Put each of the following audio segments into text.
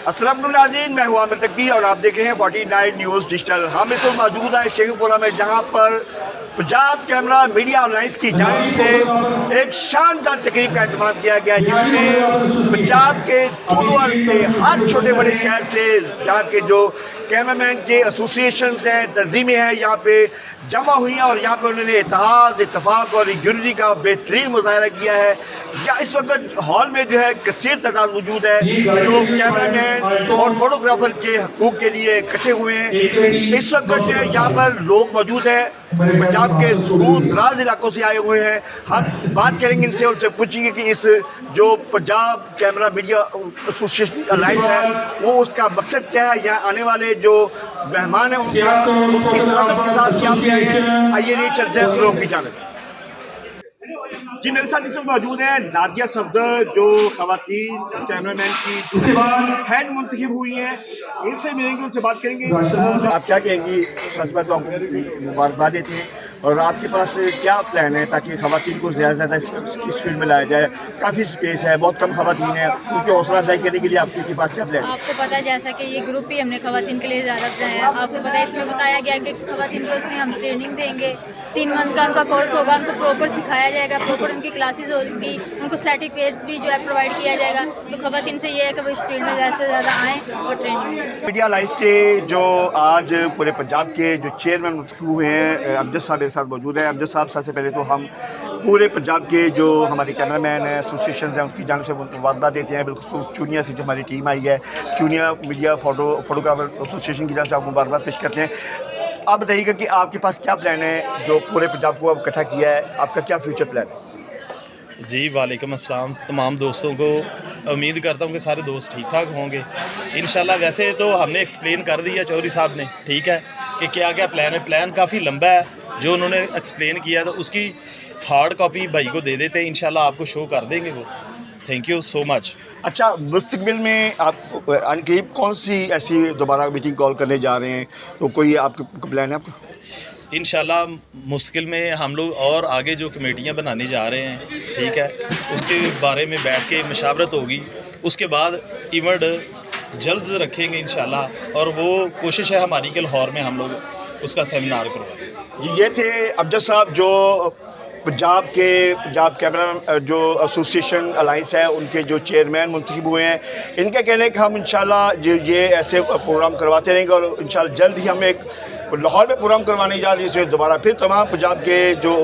अस्सलाम वालेकुम नाज़रीन, मैं हूं आमिर तकवी और आप देख रहे हैं 49 न्यूज़ डिजिटल। हम इस वक्त मौजूद हैं शेखपुरा में, जहां पर पंजाब कैमरा मीडिया अलायंस की जानिब से एक शानदार तकरीब का इंतजाम किया गया है, जिसमें पंजाब के दो अर्ज से हर छोटे बड़े शहर से यहाँ के जो कैमरामैन के एसोसिएशन हैं, तंजीमें हैं, यहाँ पे जमा हुई हैं और यहाँ पे उन्होंने इत्तेहाद, इत्तफाक और यूनिटी का बेहतरीन मुजाहरा किया है। या इस वक्त हॉल में जो है कसीर तादाद मौजूद है जो कैमरामैन और फोटोग्राफर के हकूक़ के लिए इकट्ठे हुए हैं। इस वक्त जो है यहाँ पर लोग मौजूद हैं, पंजाब के दूर दराज इलाकों से आए हुए हैं। हम बात करेंगे इनसे, उनसे पूछेंगे कि इस जो Punjab camera media association alliance है वो उसका मकसद क्या है, यहाँ आने वाले जो मेहमान हैं उनका किस अदब के साथ यहाँ पे आए हैं। आइए नहीं चलते हैं लोगों की जानिब। जी मेरे साथ इस वक्त मौजूद हैं नादिया सफदर, जो खवातीन कैमरामैन की हेड मुंतखब हुई हैं। इनसे मिलेंगे, उनसे बात करेंगे। आप क्या कहेंगी? सच बात तो आपको मुबारकबाद देते हैं, और आपके पास क्या प्लान है ताकि खवातीन को ज़्यादा से ज़्यादा इस फील्ड में लाया जाए? काफ़ी स्पेस है, बहुत कम खवातीन है, उनकी हौसला अफजाई करने के लिए आपके पास क्या प्लान है? आपको पता है जैसा कि ये ग्रुप ही हमने खवातीन के लिए ज़्यादा बनाया है। आपको पता है इसमें बताया गया कि खवातीन को इसमें हम ट्रेनिंग देंगे, 3 मंथ का उनका कोर्स होगा, उनको प्रॉपर सिखाया जाएगा, प्रॉपर उनकी क्लासेस होगी, उनको सर्टिफिकेट भी जो है प्रोवाइड किया जाएगा। तो खवातीन से ये है कि वो इस फील्ड में ज़्यादा से ज़्यादा आएँ और ट्रेनिंग। मीडिया अलायंस के जो आज पूरे पंजाब के जो चेयरमैन मुंतखब हुए हैं, अमजद साहब मेरे साथ मौजूद हैं। अमजद साहब, सबसे पहले तो हम पूरे पंजाब के जो हमारे कैमरामैन हैं, एसोसिएशन हैं, उसकी जानिब से मुबारकबाद देते हैं। बिल्कुल चूनिया से जो हमारी टीम आई है, चूनिया मीडिया फोटोग्राफर एसोसिएशन की जानिब से आपको मुबारकबाद पेश करते हैं। आप बताइएगा कि आपके पास क्या प्लान है जो पूरे पंजाब को अब इकट्ठा किया है, आपका क्या फ्यूचर प्लान है? जी वालेकुम अस्सलाम तमाम दोस्तों को। उम्मीद करता हूँ कि सारे दोस्त ठीक ठाक होंगे इंशाल्लाह। वैसे तो हमने एक्सप्लेन कर दिया चौधरी साहब ने, ठीक है, कि क्या क्या प्लान है। प्लान काफ़ी लंबा है जो उन्होंने एक्सप्लेन किया, तो उसकी हार्ड कॉपी भाई को दे देते हैं, इंशाल्लाह आपको शो कर देंगे वो। Thank you so much. अच्छा, मुस्तकबिल में आप अनकरीब कौन सी ऐसी दोबारा मीटिंग कॉल करने जा रहे हैं, तो कोई आपका प्लान है आपका? इंशाल्लाह मुस्तकिल में हम लोग और आगे जो कमेटियां बनाने जा रहे हैं, ठीक है, उसके बारे में बैठ के मशावरत होगी। उसके बाद इवेंट जल्द रखेंगे इंशाल्लाह, और वो कोशिश है हमारी कि लाहौर में हम लोग उसका सेमिनार करवाएं। ये थे अमजद साहब जो पंजाब कैमरा जो एसोसिएशन अलायंस है उनके जो चेयरमैन मुंतखब हुए हैं। इनका कहना है कि हम इंशाल्लाह जो ये ऐसे प्रोग्राम करवाते रहेंगे और इंशाल्लाह जल्द ही हम एक लाहौर में प्रोग्राम करवाने जा रहे हैं, जिसमें दोबारा फिर तमाम पंजाब के जो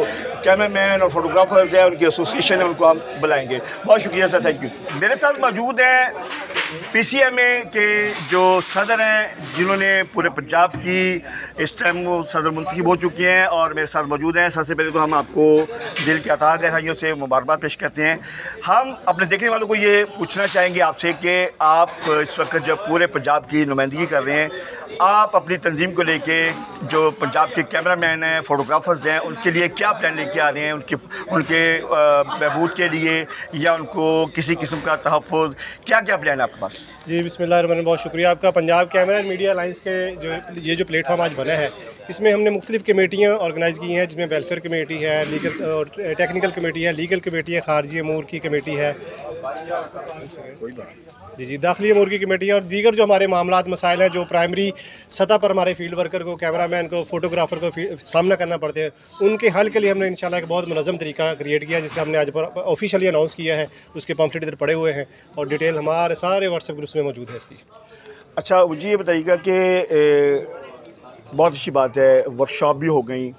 कैमरामैन और फोटोग्राफर्स हैं, उनकी एसोसिएशन है, उनको हम बुलाएंगे। बहुत शुक्रिया सर, थैंक यू। मेरे साथ मौजूद हैं PCMA के जो सदर हैं, जिन्होंने पूरे पंजाब की इस टाइम वो सदर मुंतखब हो चुके हैं और मेरे साथ मौजूद हैं। सबसे पहले तो हम आपको दिल की अता गहराइयों से मुबारकबाद पेश करते हैं। हम अपने देखने वालों को ये पूछना चाहेंगे आपसे कि आप इस वक्त जब पूरे पंजाब की नुमाइंदगी कर रहे हैं, आप अपनी तंजीम को लेके जो पंजाब के कैमरामैन हैं, फोटोग्राफर्स हैं, उनके लिए क्या प्लान लेके आ रहे हैं, उनके बहबूद के लिए या उनको किसी किस्म का तहफ़्फ़ुज़, क्या क्या प्लान है आपके पास? जी बिस्मिल्लाहिर्रहमानिर्रहीम, बहुत शुक्रिया आपका। पंजाब कैमरा मीडिया अलायंस के जो प्लेटफॉर्म आज बना है, इसमें हमने मुख्तलिफ़ कमेटियाँ ऑर्गेनाइज़ की हैं, जिसमें वेलफेयर कमेटी है, लीगल और टेक्निकल कमेटी है, लीगल कमेटी है, खारजी अमूर की कमेटी है, जी दाखिली अमूर की कमेटी है, और दीगर जो हमारे मामलात मसाइल हैं जो प्राइमरी सतह पर हमारे फील्ड वर्कर को, कैमरामैन को, फोटोग्राफर को सामना करना पड़ते हैं, उनके हल के लिए हमने इंशाल्लाह एक बहुत मुनज़्ज़म तरीका क्रिएट किया, जिसका हमने आज ऑफिशियली अनाउंस किया है। उसके पम्फलेट इधर पड़े हुए हैं और डिटेल हमारे सारे व्हाट्सएप ग्रुप्स में मौजूद है इसकी। अच्छा, मुझे ये बताइएगा कि बहुत अच्छी बात है, वर्कशॉप भी हो गई,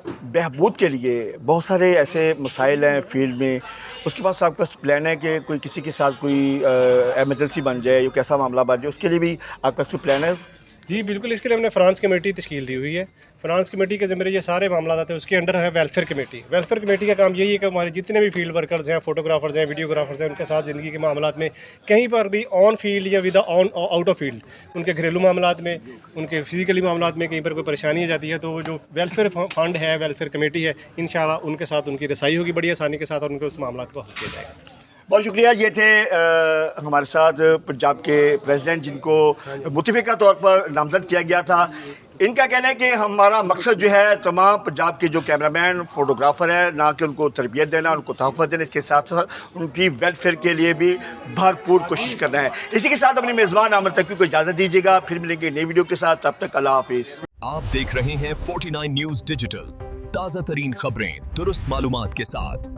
बहबूद के लिए बहुत सारे ऐसे मसाइल हैं फील्ड में, उसके पास आपका प्लान है कि कोई किसी के साथ कोई एमरजेंसी बन जाए या कैसा मामला बन जाए, उसके लिए भी आपका कोई प्लान है? जी बिल्कुल, इसके लिए हमने फ्रांस कमेटी तश्कील दी हुई है। फ्रांस कमेटी के ज़रिए ये सारे मामला आते हैं, उसके अंडर है वेलफेयर कमेटी। वेलफेयर कमेटी का काम यही है कि हमारे जितने भी फील्ड वर्कर्स हैं, फोटोग्राफर्स हैं, वीडियोग्राफर्स हैं, उनके साथ ज़िंदगी के मामलात में कहीं पर भी ऑन फील्ड या with on out of field, उनके घरेलू मामलात में, उनके फिजिकली मामलात में कहीं पर कोई परेशानी आ जाती है, तो वो जो वेलफेयर फंड है, वेलफेयर कमेटी है, इंशाल्लाह उनके साथ उनकी रसाई होगी बड़ी आसानी के साथ, और उनके उस मामलात को हल किया जाएगा। बहुत शुक्रिया। ये थे हमारे साथ पंजाब के प्रेसिडेंट, जिनको मुतफ़िक़ा तौर पर नामज़द किया गया था। इनका कहना है कि हमारा मकसद जो है तमाम पंजाब के जो कैमरामैन फोटोग्राफर है ना कि उनको तरबियत देना, उनको तहफ़्फ़ुज़ देना, इसके साथ साथ उनकी वेलफेयर के लिए भी भरपूर कोशिश करना है। इसी के साथ अपने मेज़बान आमिर तकवी को इजाज़त दीजिएगा, फिर मिलेंगे नई वीडियो के साथ, तब तक अल्लाह हाफिज़। आप देख रहे हैं 49 न्यूज़ डिजिटल, ताज़ा तरीन खबरें दुरुस्त मालूमात के साथ।